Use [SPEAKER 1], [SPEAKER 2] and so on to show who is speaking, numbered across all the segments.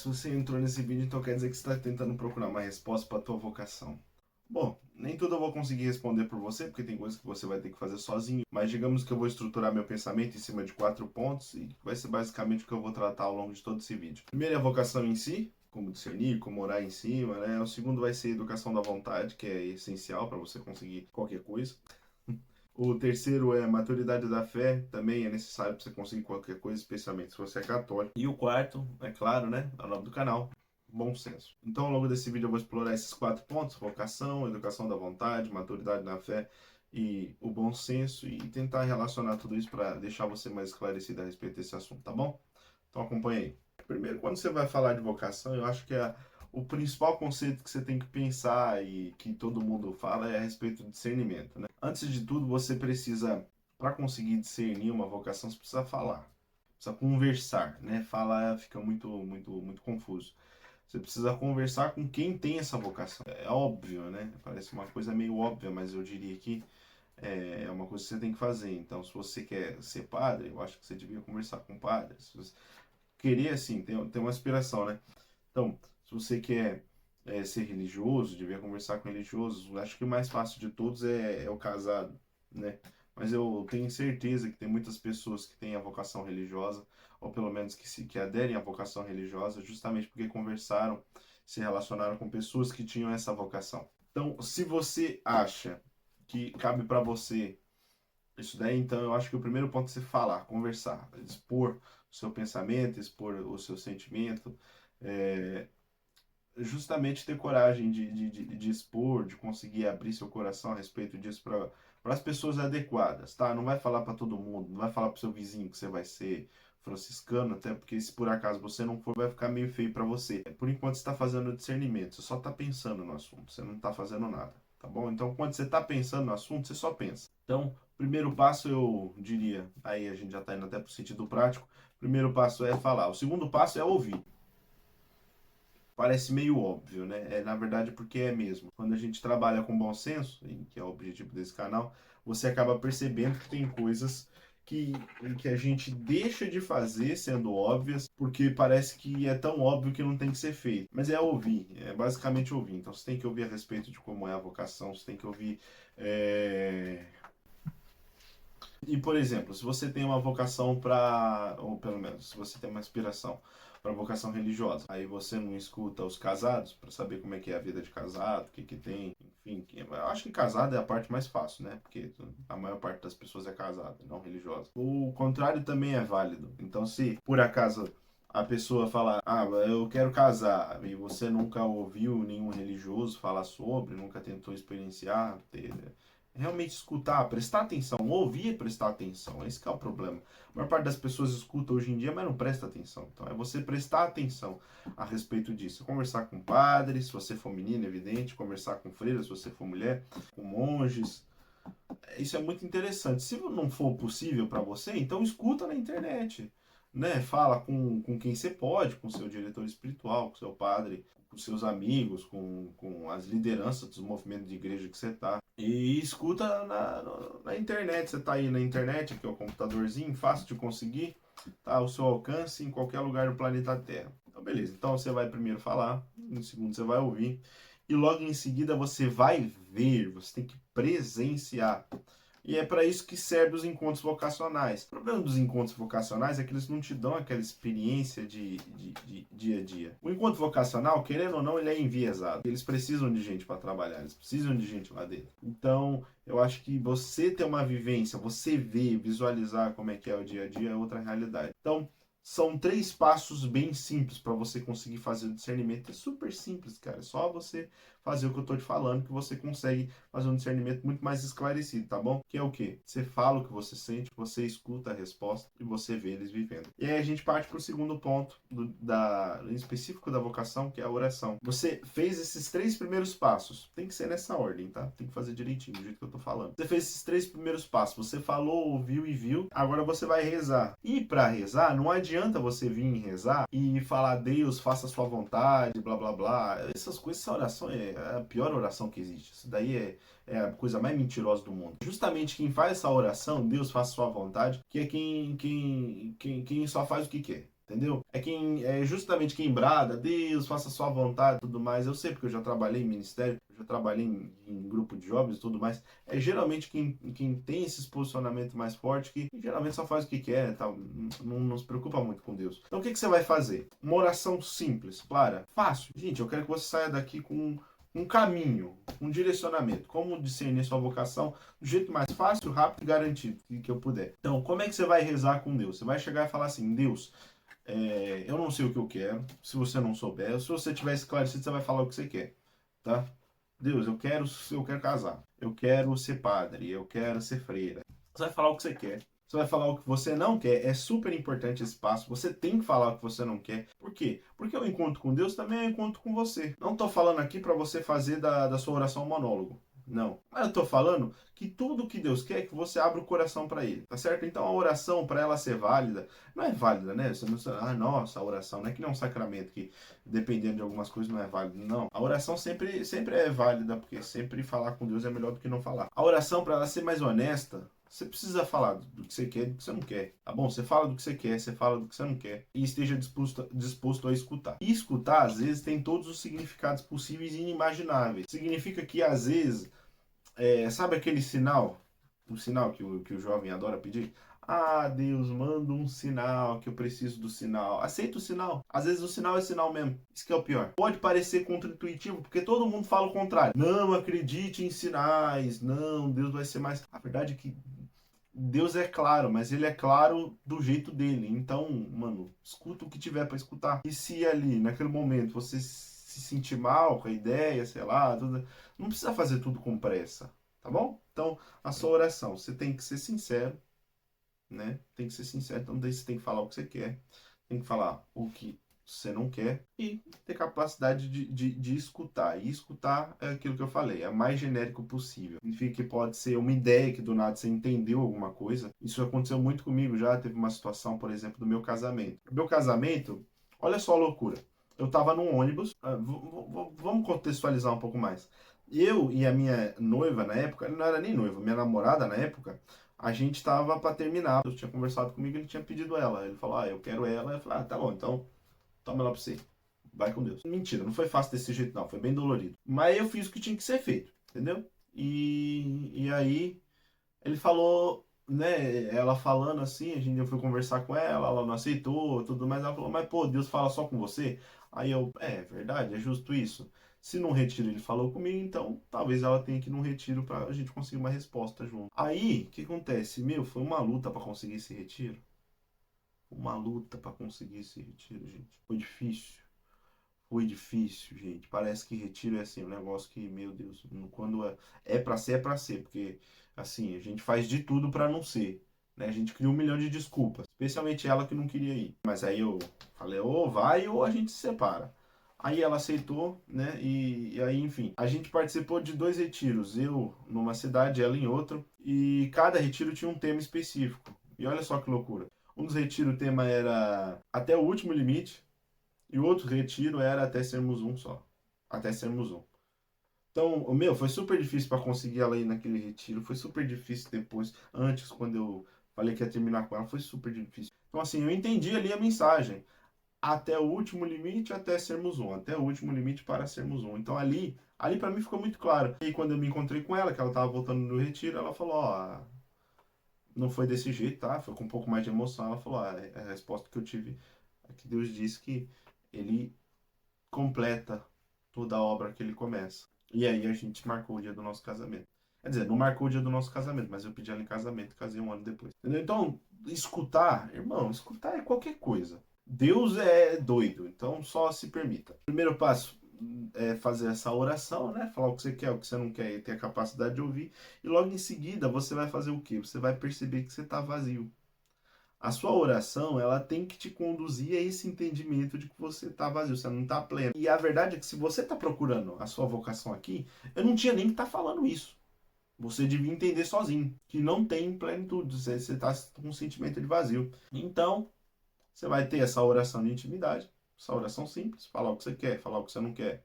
[SPEAKER 1] Se você entrou nesse vídeo, então quer dizer que você está tentando procurar uma resposta para a tua vocação. Bom, nem tudo eu vou conseguir responder por você, porque tem coisas que você vai ter que fazer sozinho, mas digamos que eu vou estruturar meu pensamento em cima de 4 pontos e vai ser basicamente o que eu vou tratar ao longo de todo esse vídeo. Primeiro é a vocação em si, como discernir, como orar em cima, né? O segundo vai ser a educação da vontade, que é essencial para você conseguir qualquer coisa. O terceiro é a maturidade da fé, também é necessário para você conseguir qualquer coisa, especialmente se você é católico. E o quarto, é claro, né, é o nome do canal, bom senso. Então, ao longo desse vídeo eu vou explorar esses 4 pontos: vocação, educação da vontade, maturidade na fé e o bom senso, e tentar relacionar tudo isso para deixar você mais esclarecido a respeito desse assunto, tá bom? Então acompanha aí. Primeiro, quando você vai falar de vocação, eu acho que o principal conceito que você tem que pensar e que todo mundo fala é a respeito do discernimento, né? Antes de tudo, você precisa, para conseguir discernir uma vocação, você precisa falar, precisa conversar, né? Falar fica muito confuso. Você precisa conversar com quem tem essa vocação. É óbvio, né? Parece uma coisa meio óbvia, mas eu diria que é uma coisa que você tem que fazer. Então, se você quer ser padre, eu acho que você devia conversar com padres. Se você querer, assim, tem uma aspiração, né? Então, se você quer ser religioso, devia conversar com religiosos. Acho que o mais fácil de todos é o casado, né? Mas eu tenho certeza que tem muitas pessoas que têm a vocação religiosa, ou pelo menos que aderem à vocação religiosa, justamente porque conversaram, se relacionaram com pessoas que tinham essa vocação. Então, se você acha que cabe para você isso daí, então, eu acho que o primeiro ponto é você falar, conversar, expor o seu pensamento, expor o seu sentimento, é, justamente ter coragem de expor, de conseguir abrir seu coração a respeito disso para as pessoas adequadas, tá? Não vai falar para todo mundo, não vai falar para seu vizinho que você vai ser franciscano, até porque se por acaso você não for, vai ficar meio feio para você. Por enquanto você está fazendo discernimento, você só está pensando no assunto, você não está fazendo nada, tá bom? Então, quando você está pensando no assunto, você só pensa. Então, primeiro passo eu diria, aí a gente já está indo até para o sentido prático, primeiro passo é falar, o segundo passo é ouvir. Parece meio óbvio, né? Na verdade, porque é mesmo. Quando a gente trabalha com bom senso, que é o objetivo desse canal, você acaba percebendo que tem coisas que, que a gente deixa de fazer sendo óbvias, porque parece que é tão óbvio que não tem que ser feito. Mas é ouvir, é basicamente ouvir. Então você tem que ouvir a respeito de como é a vocação, você tem que ouvir. E, por exemplo, se você tem uma vocação para, ou pelo menos, se você tem uma inspiração para vocação religiosa, aí você não escuta os casados para saber como é que é a vida de casado, o que que tem, enfim. Eu acho que casado é a parte mais fácil, né? Porque a maior parte das pessoas é casada, não religiosa. O contrário também é válido. Então, se por acaso a pessoa falar, ah, eu quero casar, e você nunca ouviu nenhum religioso falar sobre, nunca tentou experienciar, ter realmente escutar, prestar atenção, ouvir e prestar atenção. Esse que é o problema. A maior parte das pessoas escuta hoje em dia, mas não presta atenção. Então é você prestar atenção a respeito disso. Conversar com padres, se você for menino, evidente, conversar com freiras, se você for mulher, com monges. Isso é muito interessante. Se não for possível para você, então escuta na internet. Né? Fala com quem você pode, com seu diretor espiritual, com seu padre, com seus amigos, com as lideranças dos movimentos de igreja que você está. E escuta na internet. Você está aí na internet, que é o computadorzinho, fácil de conseguir, tá ao seu alcance em qualquer lugar do planeta Terra. Então, beleza. Então você vai primeiro falar, no segundo você vai ouvir, e logo em seguida você vai ver, você tem que presenciar. E é para isso que servem os encontros vocacionais. O problema dos encontros vocacionais é que eles não te dão aquela experiência de dia a dia. O encontro vocacional, querendo ou não, ele é enviesado. Eles precisam de gente para trabalhar, eles precisam de gente lá dentro. Então, eu acho que você ter uma vivência, você ver, visualizar como é que é o dia a dia é outra realidade. Então, são 3 passos bem simples para você conseguir fazer o discernimento. É super simples, cara. É só você fazer o que eu tô te falando que você consegue fazer um discernimento muito mais esclarecido, tá bom? Que é o quê? Você fala o que você sente, você escuta a resposta e você vê eles vivendo. E aí a gente parte pro segundo ponto em específico da vocação, que é a oração. Você fez esses 3 primeiros passos. Tem que ser nessa ordem, tá? Tem que fazer direitinho, do jeito que eu tô falando. Você fez esses 3 primeiros passos. Você falou, ouviu e viu. Agora você vai rezar. E para rezar, não adianta você vir rezar e falar, Deus, faça a sua vontade, blá blá blá. Essas coisas, essa oração é a pior oração que existe. Isso daí é a coisa mais mentirosa do mundo. Justamente quem faz essa oração, Deus faça a sua vontade, que é quem só faz o que quer. Entendeu? É justamente quem brada, Deus, faça a sua vontade e tudo mais. Eu sei porque eu já trabalhei em ministério, eu já trabalhei em grupo de jovens e tudo mais. É geralmente quem tem esses posicionamentos mais fortes que geralmente só faz o que quer, tal, não se preocupa muito com Deus. Então o que você vai fazer? Uma oração simples, clara, fácil. Gente, eu quero que você saia daqui com um caminho, um direcionamento, como discernir sua vocação do jeito mais fácil, rápido e garantido que eu puder. Então, como é que você vai rezar com Deus? Você vai chegar e falar assim: Deus, eu não sei o que eu quero. Se você não souber, se você tiver esclarecido, você vai falar o que você quer, tá? Deus, eu quero casar, eu quero ser padre, eu quero ser freira. Você vai falar o que você quer. Você vai falar o que você não quer. É super importante esse passo. Você tem que falar o que você não quer. Por quê? Porque o encontro com Deus também é um encontro com você. Não estou falando aqui para você fazer da sua oração um monólogo. Não. Mas eu estou falando que tudo que Deus quer é que você abra o coração para Ele. Tá certo? Então a oração, para ela ser válida, não é válida, né? Você não, nossa, a oração não é que nem um sacramento que, dependendo de algumas coisas, não é válido. Não. A oração sempre é válida, porque sempre falar com Deus é melhor do que não falar. A oração, para ela ser mais honesta, você precisa falar do que você quer e do que você não quer. Tá bom? Você fala do que você quer, você fala do que você não quer. E esteja disposto a escutar. E escutar, às vezes, tem todos os significados possíveis e inimagináveis. Significa que, às vezes, sabe aquele sinal? O sinal que o jovem adora pedir? Ah, Deus, manda um sinal, que eu preciso do sinal. Aceita o sinal. Às vezes o sinal é sinal mesmo. Isso que é o pior. Pode parecer contra-intuitivo, porque todo mundo fala o contrário. Não acredite em sinais. Não, Deus vai ser mais... A verdade é que Deus é claro, mas ele é claro do jeito dele. Então, mano, escuta o que tiver para escutar. E se ali, naquele momento, você se sentir mal com a ideia, sei lá, tudo, não precisa fazer tudo com pressa, tá bom? Então, a sua oração, você tem que ser sincero, né? Tem que ser sincero. Então, daí você tem que falar o que você quer, tem que falar o que você não quer e ter capacidade de escutar. E escutar é aquilo que eu falei, é o mais genérico possível. Significa que pode ser uma ideia que do nada você entendeu alguma coisa. Isso aconteceu muito comigo já. Teve uma situação, por exemplo, do meu casamento. O meu casamento, olha só a loucura. Eu tava num ônibus, vamos contextualizar um pouco mais. Eu e a minha noiva na época, não era nem noiva, minha namorada na época, a gente tava para terminar. Eu tinha conversado comigo, ele tinha pedido ela. Ele falou: eu quero ela. Eu falei: tá bom, então toma lá pra você. Vai com Deus. Mentira, não foi fácil desse jeito, não. Foi bem dolorido. Mas eu fiz o que tinha que ser feito, entendeu? E aí ele falou, né? Ela falando assim, a gente foi conversar com ela não aceitou, tudo mais. Ela falou: mas pô, Deus fala só com você? Aí eu: é verdade, é justo isso. Se num retiro ele falou comigo, então talvez ela tenha que ir num retiro pra gente conseguir uma resposta junto. Aí, o que acontece? Meu, foi uma luta pra conseguir esse retiro. Uma luta pra conseguir esse retiro, gente. Foi difícil. Foi difícil, gente. Parece que retiro é assim, um negócio que, meu Deus, quando é pra ser, é pra ser. Porque, assim, a gente faz de tudo pra não ser. Né? A gente cria um milhão de desculpas. Especialmente ela que não queria ir. Mas aí eu falei: ou vai ou a gente se separa. Aí ela aceitou, né? E aí, enfim, a gente participou de 2 retiros. Eu numa cidade, ela em outra. E cada retiro tinha um tema específico. E olha só que loucura. Um dos retiros, o tema era Até o Último Limite. E o outro retiro era Até Sermos Um só. Até Sermos Um. Então, o meu, foi super difícil para conseguir ela ir naquele retiro. Foi super difícil depois. Antes, quando eu falei que ia terminar com ela, foi super difícil. Então, assim, eu entendi ali a mensagem. Até o último limite, até sermos um. Até o último limite para sermos um. Então, ali para mim ficou muito claro. E quando eu me encontrei com ela, que ela tava voltando do retiro, ela falou: ó, não foi desse jeito, tá? Foi com um pouco mais de emoção. Ela falou: a resposta que eu tive é que Deus disse que ele completa toda a obra que ele começa. E aí a gente marcou o dia do nosso casamento. Quer dizer, não marcou o dia do nosso casamento, mas eu pedi ela em casamento e casei um ano depois. Entendeu? Então, escutar, irmão, escutar é qualquer coisa. Deus é doido, então só se permita. Primeiro passo é fazer essa oração, né? Falar o que você quer, o que você não quer e ter a capacidade de ouvir. E logo em seguida você vai fazer o quê? Você vai perceber que você está vazio. A sua oração, ela tem que te conduzir a esse entendimento de que você está vazio, você não está pleno. E a verdade é que se você está procurando a sua vocação aqui, eu não tinha nem que estar falando isso. Você devia entender sozinho, que não tem plenitude, você está com um sentimento de vazio. Então, você vai ter essa oração de intimidade, essa oração simples, falar o que você quer, falar o que você não quer,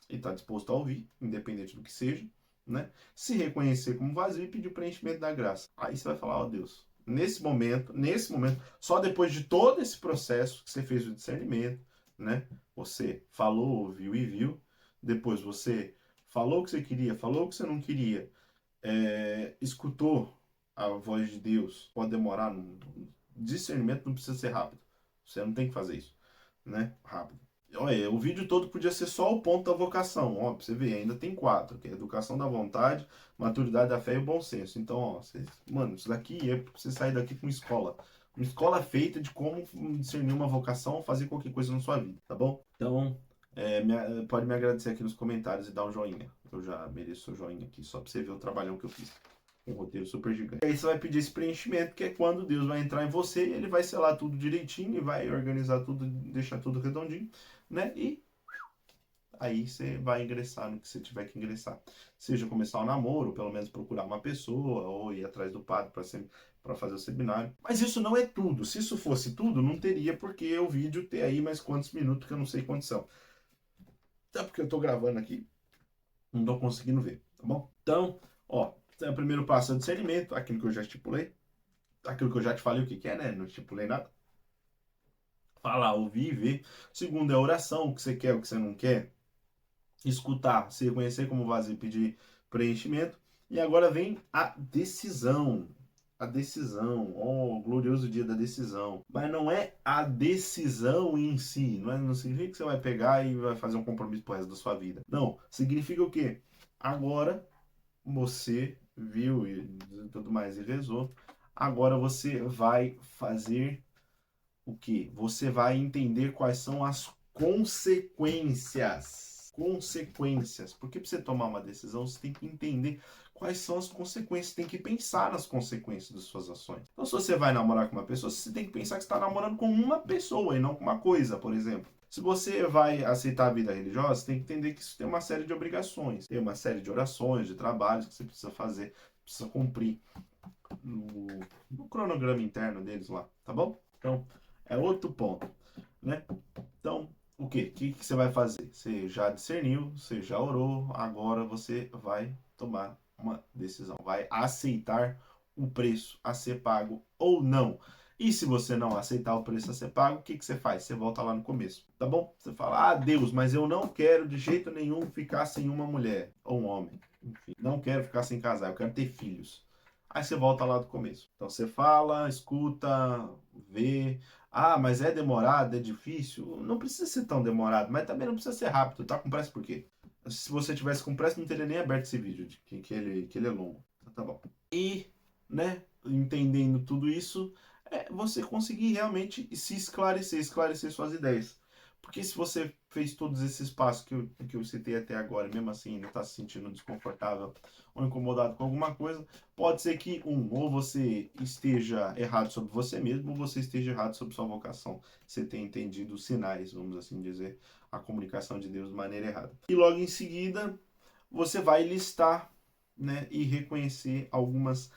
[SPEAKER 1] e está disposto a ouvir, independente do que seja, né? Se reconhecer como vazio e pedir o preenchimento da graça. Aí você vai falar: ó Deus, nesse momento, só depois de todo esse processo que você fez o discernimento, né? Você falou, ouviu e viu. Depois você falou o que você queria, falou o que você não queria, escutou a voz de Deus. Pode demorar. Discernimento não precisa ser rápido. Você não tem que fazer isso, né? Rápido. Olha, o vídeo todo podia ser só o ponto da vocação. Ó, pra você ver, ainda tem 4, que é educação da vontade, maturidade da fé e o bom senso. Então, ó, mano, isso daqui é pra você sair daqui com escola. Uma escola feita de como discernir uma vocação ou fazer qualquer coisa na sua vida, tá bom? Então, pode me agradecer aqui nos comentários e dar um joinha. Eu já mereço o joinha aqui, só pra você ver o trabalhão que eu fiz. Um roteiro super gigante. E aí você vai pedir esse preenchimento, que é quando Deus vai entrar em você e ele vai selar tudo direitinho e vai organizar tudo, deixar tudo redondinho, né? E aí você vai ingressar no que você tiver que ingressar. Seja começar um namoro, ou pelo menos procurar uma pessoa, ou ir atrás do padre para fazer o seminário. Mas isso não é tudo. Se isso fosse tudo, não teria porque o vídeo ter aí mais quantos minutos que eu não sei quantos são. Até porque eu tô gravando aqui, não tô conseguindo ver, tá bom? Então, ó, o primeiro passo é o discernimento, aquilo que eu já estipulei. Aquilo que eu já te falei o que que é, né? Não estipulei nada. Falar, ouvir e ver. Segundo é a oração, o que você quer, o que você não quer. Escutar, se reconhecer como vazio e pedir preenchimento. E agora vem a decisão. A decisão. Oh, glorioso dia da decisão. Mas não é a decisão em si. Não significa que você vai pegar e vai fazer um compromisso pro resto da sua vida. Não. Significa o quê? Agora você viu e tudo mais e rezou. Agora você vai fazer o quê? Você vai entender quais são as consequências. Consequências. Porque para você tomar uma decisão, você tem que entender quais são as consequências. Você tem que pensar nas consequências das suas ações. Então, se você vai namorar com uma pessoa, você tem que pensar que você está namorando com uma pessoa e não com uma coisa, por exemplo. Se você vai aceitar a vida religiosa, você tem que entender que isso tem uma série de obrigações. Tem uma série de orações, de trabalhos que você precisa fazer, precisa cumprir no cronograma interno deles lá, tá bom? Então, é outro ponto, né? Então, o quê? O que você vai fazer? Você já discerniu, você já orou, agora você vai tomar uma decisão. Vai aceitar o preço a ser pago ou não. E se você não aceitar o preço a ser pago, o que você faz? Você volta lá no começo, tá bom? Você fala, ah, Deus, mas eu não quero de jeito nenhum ficar sem uma mulher ou um homem. Enfim, não quero ficar sem casar, eu quero ter filhos. Aí você volta lá do começo. Então você fala, escuta, vê. Ah, mas é demorado, é difícil. Não precisa ser tão demorado, mas também não precisa ser rápido. Tá com pressa por quê? Se você tivesse com pressa, não teria nem aberto esse vídeo, que ele é longo. Então, tá bom. E, né, entendendo tudo isso, você conseguir realmente se esclarecer suas ideias. Porque se você fez todos esses passos que eu citei até agora, e mesmo assim ainda está se sentindo desconfortável ou incomodado com alguma coisa, pode ser que, ou você esteja errado sobre você mesmo, ou você esteja errado sobre sua vocação. Você tenha entendido os sinais, vamos assim dizer, a comunicação de Deus de maneira errada. E logo em seguida, você vai listar, né, e reconhecer algumas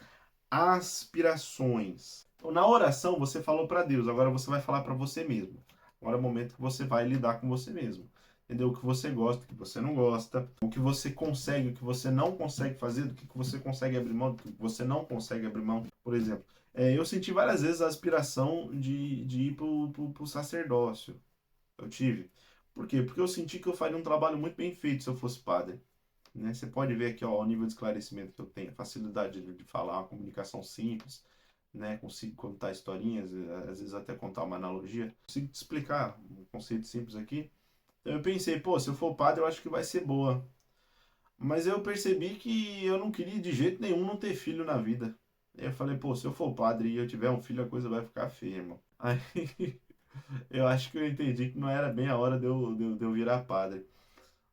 [SPEAKER 1] aspirações. Então, na oração, você falou para Deus, agora você vai falar para você mesmo. Agora é o momento que você vai lidar com você mesmo. Entendeu? O que você gosta, o que você não gosta, o que você consegue, o que você não consegue fazer, do que você consegue abrir mão, do que você não consegue abrir mão. Por exemplo, eu senti várias vezes a aspiração de ir pro sacerdócio. Eu tive. Por quê? Porque eu senti que eu faria um trabalho muito bem feito se eu fosse padre. Né? Você pode ver aqui ó, o nível de esclarecimento que eu tenho, facilidade de falar, uma comunicação simples, né? Consigo contar historinhas, às vezes até contar uma analogia. Consigo te explicar um conceito simples aqui. Então eu pensei, pô, se eu for padre eu acho que vai ser boa. Mas eu percebi que eu não queria de jeito nenhum não ter filho na vida. Aí eu falei, pô, se eu for padre e eu tiver um filho, a coisa vai ficar feia, irmão. Aí eu acho que eu entendi que não era bem a hora de eu virar padre.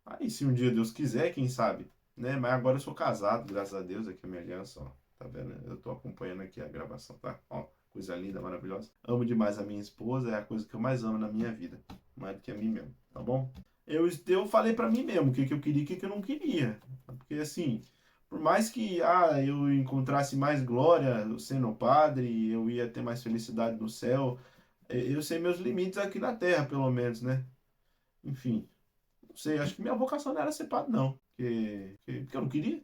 [SPEAKER 1] Aí, se um dia Deus quiser, quem sabe, né? Mas agora eu sou casado, graças a Deus, aqui a minha aliança, ó. Tá vendo? Eu tô acompanhando aqui a gravação, tá? Ó, coisa linda, maravilhosa. Amo demais a minha esposa, é a coisa que eu mais amo na minha vida. Mais do que a mim mesmo, tá bom? Eu falei pra mim mesmo o que eu queria e o que eu não queria. Porque, assim, por mais que eu encontrasse mais glória sendo padre, eu ia ter mais felicidade no céu, eu sei meus limites aqui na terra, pelo menos, né? Enfim. Não sei, acho que minha vocação não era ser padre, não. Porque eu não queria.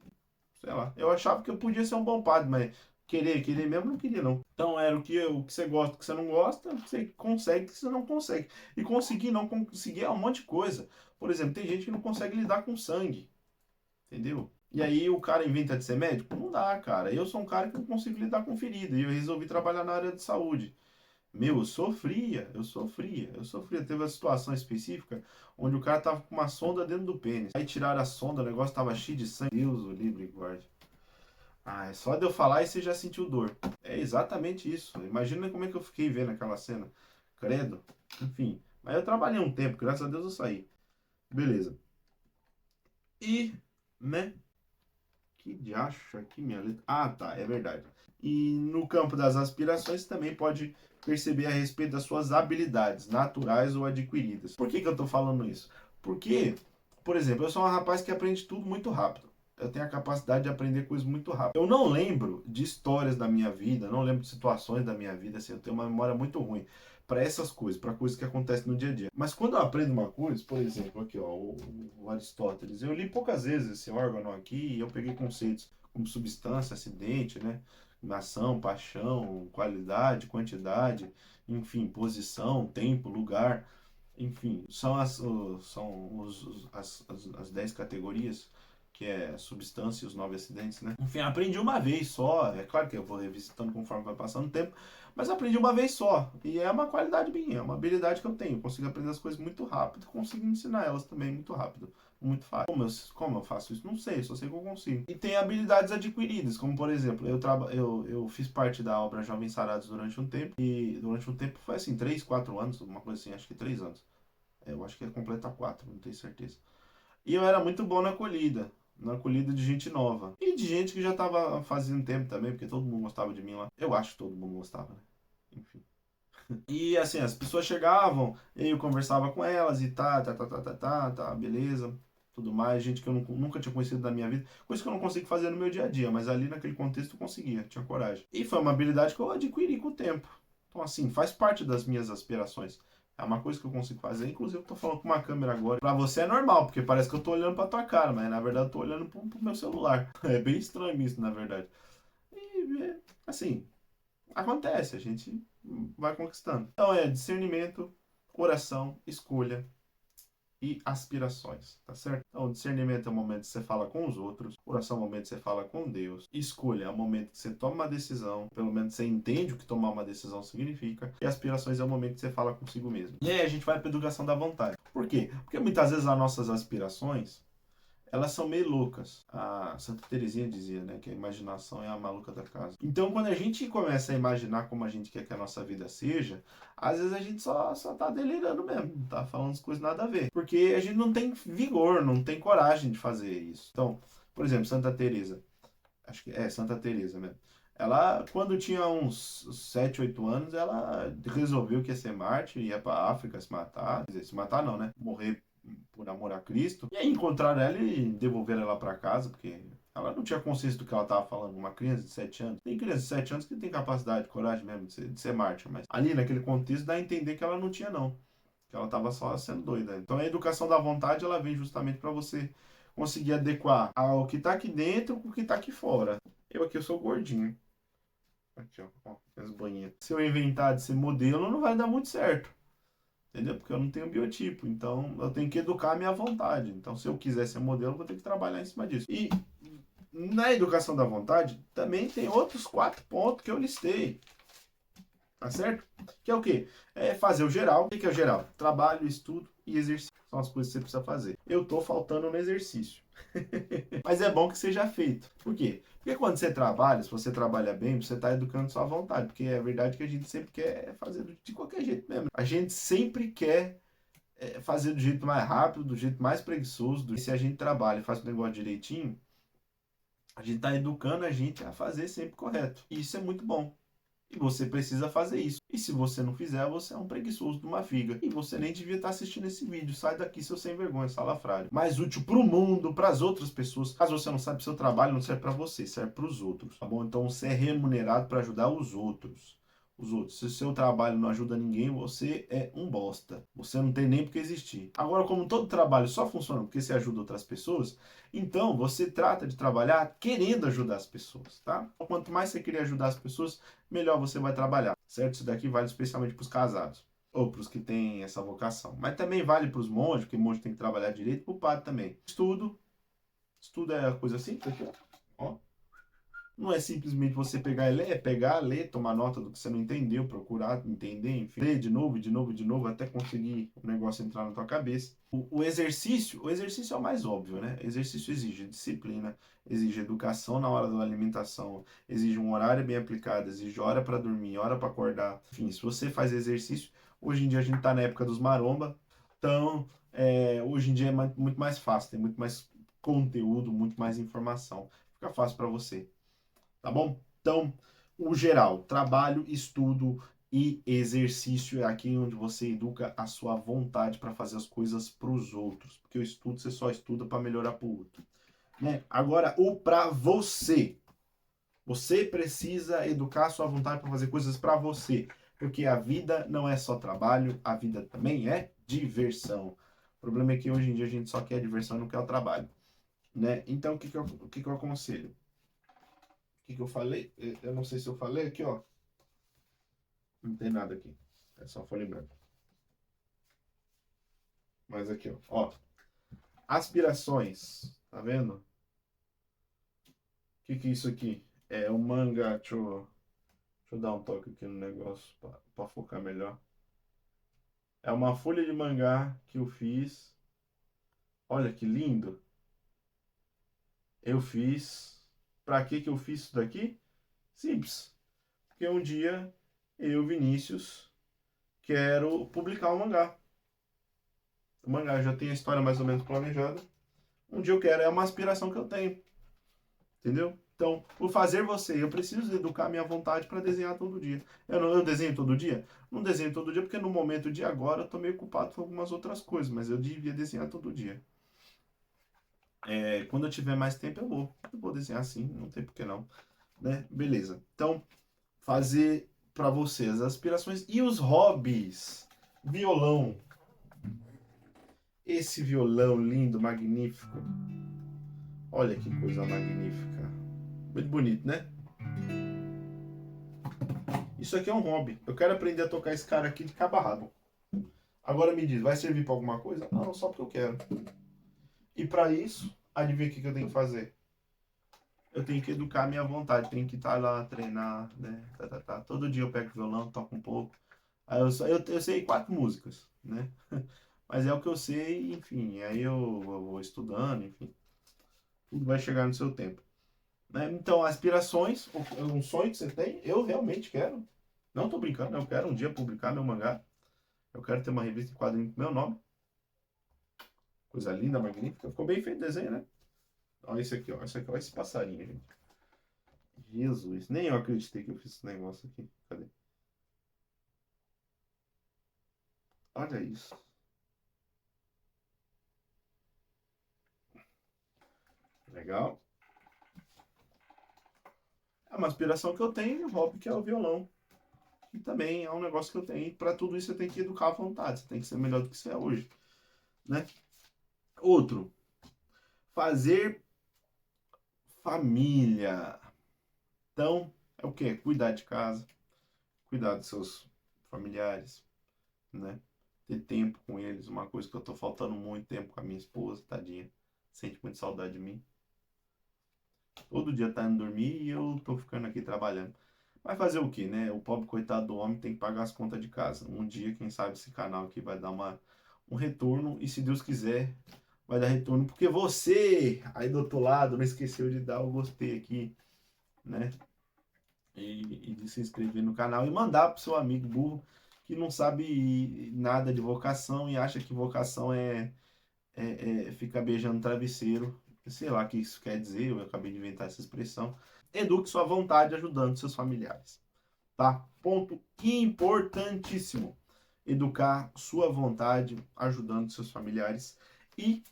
[SPEAKER 1] Sei lá. Eu achava que eu podia ser um bom padre, mas Querer mesmo não queria, não. Então era o que você gosta, o que você não gosta, o que você consegue, o que você não consegue. E conseguir, não conseguir é um monte de coisa. Por exemplo, tem gente que não consegue lidar com sangue, entendeu? E aí o cara inventa de ser médico? Não dá, cara. Eu sou um cara que não consigo lidar com ferida e eu resolvi trabalhar na área de saúde. Meu, eu sofria. Teve uma situação específica onde o cara tava com uma sonda dentro do pênis. Aí tiraram a sonda, o negócio tava cheio de sangue. Deus, o livre e guarde. Ah, é só de eu falar e você já sentiu dor. É exatamente isso. Imagina como é que eu fiquei vendo aquela cena. Credo. Enfim. Mas eu trabalhei um tempo, graças a Deus eu saí. Beleza. E, né? Que diacho aqui, minha letra. Ah, tá, é verdade. E no campo das aspirações também pode perceber a respeito das suas habilidades, naturais ou adquiridas. Por que que eu tô falando isso? Porque, por exemplo, eu sou um rapaz que aprende tudo muito rápido. Eu tenho a capacidade de aprender coisas muito rápido. Eu não lembro de histórias da minha vida, não lembro de situações da minha vida, assim, eu tenho uma memória muito ruim para essas coisas, para coisas que acontecem no dia a dia. Mas quando eu aprendo uma coisa, por exemplo, aqui ó, o Aristóteles, eu li poucas vezes esse órgão aqui e eu peguei conceitos como substância, acidente, né? Ação, paixão, qualidade, quantidade, enfim, posição, tempo, lugar, enfim, são as 10 categorias, que é substância e os 9 acidentes, né? Enfim, aprendi uma vez só, é claro que eu vou revisitando conforme vai passando o tempo, mas aprendi uma vez só, e é uma qualidade minha, é uma habilidade que eu tenho, eu consigo aprender as coisas muito rápido, consigo ensinar elas também muito rápido. Muito fácil. Como eu faço isso? Não sei, só sei que eu consigo. E tem habilidades adquiridas, como por exemplo, eu fiz parte da obra Jovens Sarados durante um tempo, e durante um tempo foi assim, 3 4 anos, uma coisa assim, acho que 3 anos. Eu acho que ia completar 4, não tenho certeza. E eu era muito bom na acolhida de gente nova. E de gente que já estava fazendo tempo também, porque todo mundo gostava de mim lá. Eu acho que todo mundo gostava, né? Enfim. E assim, as pessoas chegavam, eu conversava com elas e beleza, tudo mais, gente que eu nunca tinha conhecido da minha vida, coisa que eu não consigo fazer no meu dia a dia, mas ali naquele contexto eu conseguia, tinha coragem. E foi uma habilidade que eu adquiri com o tempo. Então, assim, faz parte das minhas aspirações. É uma coisa que eu consigo fazer. Inclusive, eu tô falando com uma câmera agora. Pra você é normal, porque parece que eu tô olhando pra tua cara, mas na verdade eu tô olhando pro meu celular. É bem estranho isso, na verdade. E, assim, acontece, a gente vai conquistando. Então é discernimento, oração, escolha e aspirações, tá certo? Então, discernimento é o momento que você fala com os outros, oração é o momento que você fala com Deus, escolha é o momento que você toma uma decisão, pelo menos você entende o que tomar uma decisão significa, e aspirações é o momento que você fala consigo mesmo. E aí a gente vai para educação da vontade. Por quê? Porque muitas vezes as nossas aspirações elas são meio loucas. A Santa Teresinha dizia, né, que a imaginação é a maluca da casa. Então, quando a gente começa a imaginar como a gente quer que a nossa vida seja, às vezes a gente só tá delirando mesmo, tá falando as coisas nada a ver. Porque a gente não tem vigor, não tem coragem de fazer isso. Então, por exemplo, Santa Teresa, acho que é Santa Teresa mesmo. Ela, quando tinha uns 7, 8 anos, ela resolveu que ia ser mártir, ia pra África se matar. Quer dizer, se matar não, né? Morrer por amor a Cristo. E aí encontraram ela e devolveram ela para casa, porque ela não tinha consciência do que ela estava falando. Uma criança de 7 anos. Tem criança de 7 anos que tem capacidade, coragem mesmo de ser mártir, mas ali naquele contexto dá a entender que ela não tinha, não. Que ela estava só sendo doida. Então a educação da vontade ela vem justamente para você conseguir adequar ao que está aqui dentro com o que está aqui fora. Eu sou gordinho. Aqui, ó, as banhinhas. Se eu inventar de ser modelo, não vai dar muito certo. Entendeu? Porque eu não tenho biotipo, então eu tenho que educar a minha vontade. Então, se eu quiser ser modelo, eu vou ter que trabalhar em cima disso. E na educação da vontade, também tem outros 4 pontos que eu listei. Tá certo? Que é o quê? É fazer o geral. O que é o geral? Trabalho, estudo e exercício. São as coisas que você precisa fazer. Eu tô faltando no exercício. Mas é bom que seja feito. Por quê? Porque quando você trabalha, se você trabalha bem, você está educando sua vontade. Porque é verdade que a gente sempre quer fazer de qualquer jeito mesmo. A gente sempre quer fazer do jeito mais rápido, do jeito mais preguiçoso. Se a gente trabalha e faz o negócio direitinho, a gente está educando a gente a fazer sempre correto. E isso é muito bom. E você precisa fazer isso. E se você não fizer, você é um preguiçoso de uma figa. E você nem devia estar assistindo esse vídeo. Sai daqui, seu sem vergonha, salafrário. Mais útil para o mundo, para as outras pessoas. Caso você não sabe, seu trabalho não serve para você, serve para os outros. Tá bom? Então você é remunerado para ajudar os outros. os outros. Se o seu trabalho não ajuda ninguém, você é um bosta. Você não tem nem por que existir. Agora, como todo trabalho só funciona porque você ajuda outras pessoas, então você trata de trabalhar querendo ajudar as pessoas, tá? Quanto mais você querer ajudar as pessoas, melhor você vai trabalhar, certo? Isso daqui vale especialmente para os casados ou para os que têm essa vocação. Mas também vale para os monges, porque monge tem que trabalhar direito, para o padre também. Estudo é a coisa simples aqui, ó. Não é simplesmente você pegar e ler, é pegar, ler, tomar nota do que você não entendeu, procurar entender, enfim, ler de novo, de novo, de novo, até conseguir o negócio entrar na tua cabeça. O exercício é o mais óbvio, né? Exercício exige disciplina, exige educação na hora da alimentação, exige um horário bem aplicado, exige hora para dormir, hora para acordar. Enfim, se você faz exercício, hoje em dia a gente tá na época dos maromba, então hoje em dia é muito mais fácil, tem muito mais conteúdo, muito mais informação. Fica fácil para você. Tá bom? Então, o geral, trabalho, estudo e exercício é aqui onde você educa a sua vontade para fazer as coisas para os outros. Porque o estudo você só estuda para melhorar para o outro. Né? Agora, o para você. Você precisa educar a sua vontade para fazer coisas para você. Porque a vida não é só trabalho, a vida também é diversão. O problema é que hoje em dia a gente só quer diversão e não quer o trabalho. Né? Então, o que eu aconselho? Que eu falei? Eu não sei se eu falei aqui, ó. Não tem nada aqui. É só folha em branco. Mas aqui, ó. Ó. Aspirações. Tá vendo? O que é isso aqui? É um mangá. Deixa eu dar um toque aqui no negócio pra focar melhor. É uma folha de mangá que eu fiz. Olha que lindo. Eu fiz. Pra que eu fiz isso daqui? Simples. Porque um dia eu, Vinícius, quero publicar um mangá. O mangá já tem a história mais ou menos planejada. Um dia eu quero, é uma aspiração que eu tenho. Entendeu? Então, o fazer você, eu preciso educar minha vontade para desenhar todo dia. Eu desenho todo dia? Não desenho todo dia porque no momento de agora eu tô meio ocupado com algumas outras coisas, mas eu devia desenhar todo dia. Quando eu tiver mais tempo eu vou desenhar sim, não tem por que não, né? Beleza. Então, fazer para você as aspirações e os hobbies. Violão. Esse violão lindo, magnífico. Olha que coisa magnífica. Muito bonito, né? Isso aqui é um hobby. Eu quero aprender a tocar esse cara aqui de cabo a rabo. Agora me diz, vai servir para alguma coisa? Não, só porque eu quero. E para isso, adivinha o que eu tenho que fazer? Eu tenho que educar a minha vontade, tenho que estar lá, treinar, né? Todo dia eu pego violão, toco um pouco. Aí eu sei 4 músicas, né? Mas é o que eu sei, enfim. Aí eu vou estudando, enfim. Tudo vai chegar no seu tempo. Né? Então, aspirações, um sonho que você tem, eu realmente quero. Não tô brincando, eu quero um dia publicar meu mangá. Eu quero ter uma revista em quadrinho com meu nome. Coisa linda, magnífica. Ficou bem feito o desenho, né? Olha esse aqui, ó. Esse aqui, olha esse passarinho, gente. Jesus, nem eu acreditei que eu fiz esse negócio aqui. Cadê? Olha isso. Legal. É uma aspiração que eu tenho e um hobby que é o violão. E também é um negócio que eu tenho. Para tudo isso você tem que educar a vontade. Você tem que ser melhor do que você é hoje, né? Outro. Fazer família. Então, é o quê? Cuidar de casa, cuidar dos seus familiares, né? Ter tempo com eles, uma coisa que eu tô faltando muito tempo com a minha esposa, tadinha. Sente muito saudade de mim. Todo dia tá indo dormir e eu tô ficando aqui trabalhando. Mas fazer o quê, né? O pobre coitado do homem tem que pagar as contas de casa. Um dia, quem sabe, esse canal aqui vai dar um retorno e se Deus quiser, vai dar retorno. Porque você, aí do outro lado, não esqueceu de dar o gostei aqui, né? E de se inscrever no canal e mandar pro seu amigo burro que não sabe nada de vocação e acha que vocação é ficar beijando travesseiro. Sei lá o que isso quer dizer, eu acabei de inventar essa expressão. Eduque sua vontade ajudando seus familiares, tá? Ponto importantíssimo. Educar sua vontade ajudando seus familiares e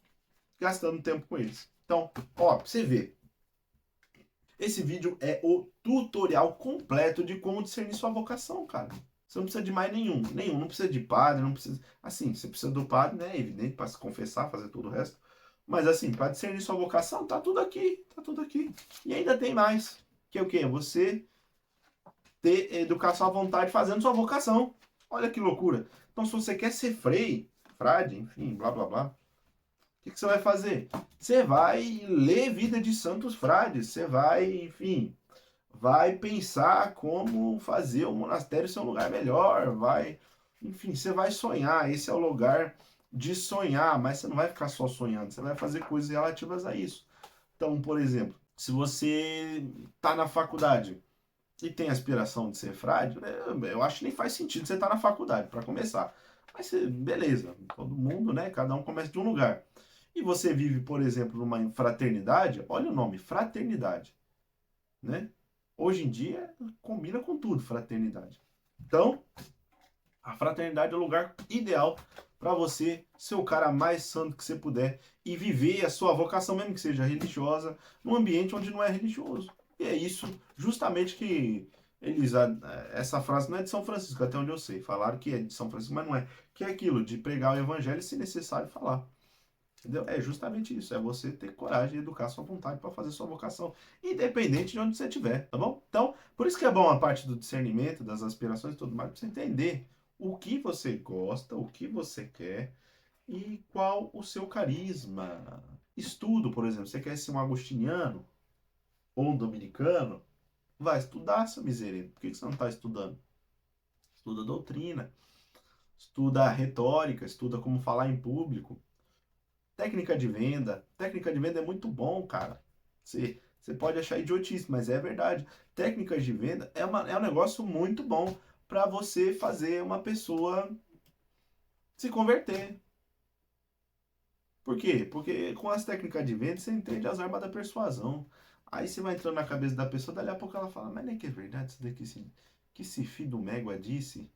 [SPEAKER 1] gastando tempo com eles. Então, ó, pra você ver. Esse vídeo é o tutorial completo de como discernir sua vocação, cara. Você não precisa de mais nenhum, não precisa de padre, não precisa... Assim, você precisa do padre, né, é evidente, para se confessar, fazer todo o resto. Mas assim, para discernir sua vocação, tá tudo aqui, tá tudo aqui. E ainda tem mais, que é o quê? Você ter educação à vontade fazendo sua vocação. Olha que loucura. Então, se você quer ser frade, enfim, blá blá blá, o que você vai fazer? Você vai ler Vida de Santos Frades, você vai, enfim, vai pensar como fazer o monastério ser um lugar melhor, vai, enfim, você vai sonhar, esse é o lugar de sonhar, mas você não vai ficar só sonhando, você vai fazer coisas relativas a isso. Então, por exemplo, se você está na faculdade e tem aspiração de ser frade, eu acho que nem faz sentido você estar na faculdade, para começar. Mas beleza, todo mundo, né? Cada um começa de um lugar. E você vive, por exemplo, numa fraternidade, olha o nome, fraternidade, né? Hoje em dia combina com tudo, fraternidade. Então, a fraternidade é o lugar ideal para você ser o cara mais santo que você puder e viver a sua vocação, mesmo que seja religiosa, num ambiente onde não é religioso. E é isso justamente que eles. Essa frase não é de São Francisco, até onde eu sei. Falaram que é de São Francisco, mas não é. Que é aquilo de pregar o evangelho se necessário falar. Entendeu? É justamente isso. É você ter coragem e educar sua vontade para fazer sua vocação, independente de onde você estiver, tá bom? Então, por isso que é bom a parte do discernimento, das aspirações e tudo mais, para você entender o que você gosta, o que você quer e qual o seu carisma. Estudo, por exemplo, você quer ser um agostiniano ou um dominicano? Vai estudar, seu miserento. Por que você não está estudando? Estuda doutrina, estuda retórica, estuda como falar em público. Técnica de venda. Técnica de venda é muito bom, cara. Você pode achar idiotice, mas é verdade. Técnicas de venda é um negócio muito bom para você fazer uma pessoa se converter. Por quê? Porque com as técnicas de venda você entende as armas da persuasão. Aí você vai entrando na cabeça da pessoa, dali a pouco ela fala, mas nem que é verdade isso daqui, que esse filho do Mégua disse.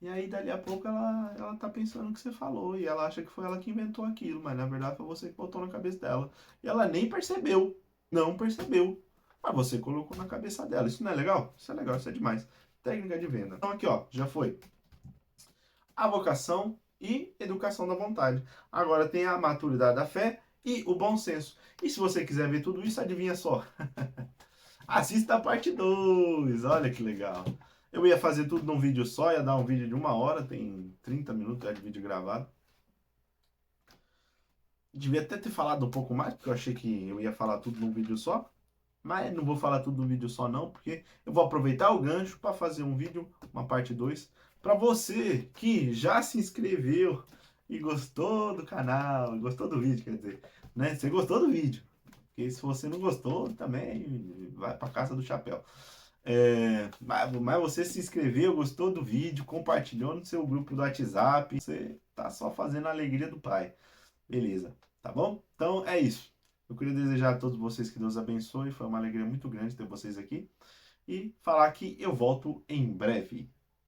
[SPEAKER 1] E aí, dali a pouco, ela tá pensando o que você falou. E ela acha que foi ela que inventou aquilo. Mas na verdade foi você que botou na cabeça dela. E ela nem percebeu. Não percebeu. Mas você colocou na cabeça dela. Isso não é legal? Isso é legal, isso é demais. Técnica de venda. Então aqui, ó, já foi. A vocação e educação da vontade. Agora tem a maturidade da fé e o bom senso. E se você quiser ver tudo isso, adivinha só. Assista a parte 2. Olha que legal. Eu ia fazer tudo num vídeo só, ia dar um vídeo de 1 hora, tem 30 minutos de vídeo gravado. Devia até ter falado um pouco mais, porque eu achei que eu ia falar tudo num vídeo só. Mas não vou falar tudo num vídeo só não, porque eu vou aproveitar o gancho para fazer um vídeo, uma parte 2, para você que já se inscreveu e gostou do canal, gostou do vídeo, quer dizer, né? Você gostou do vídeo. Porque se você não gostou, também vai para casa do chapéu. Mas você se inscreveu, gostou do vídeo, compartilhou no seu grupo do WhatsApp. Você tá só fazendo a alegria do pai. Beleza, tá bom? Então é isso. Eu queria desejar a todos vocês que Deus abençoe. Foi uma alegria muito grande ter vocês aqui. E falar que eu volto em breve.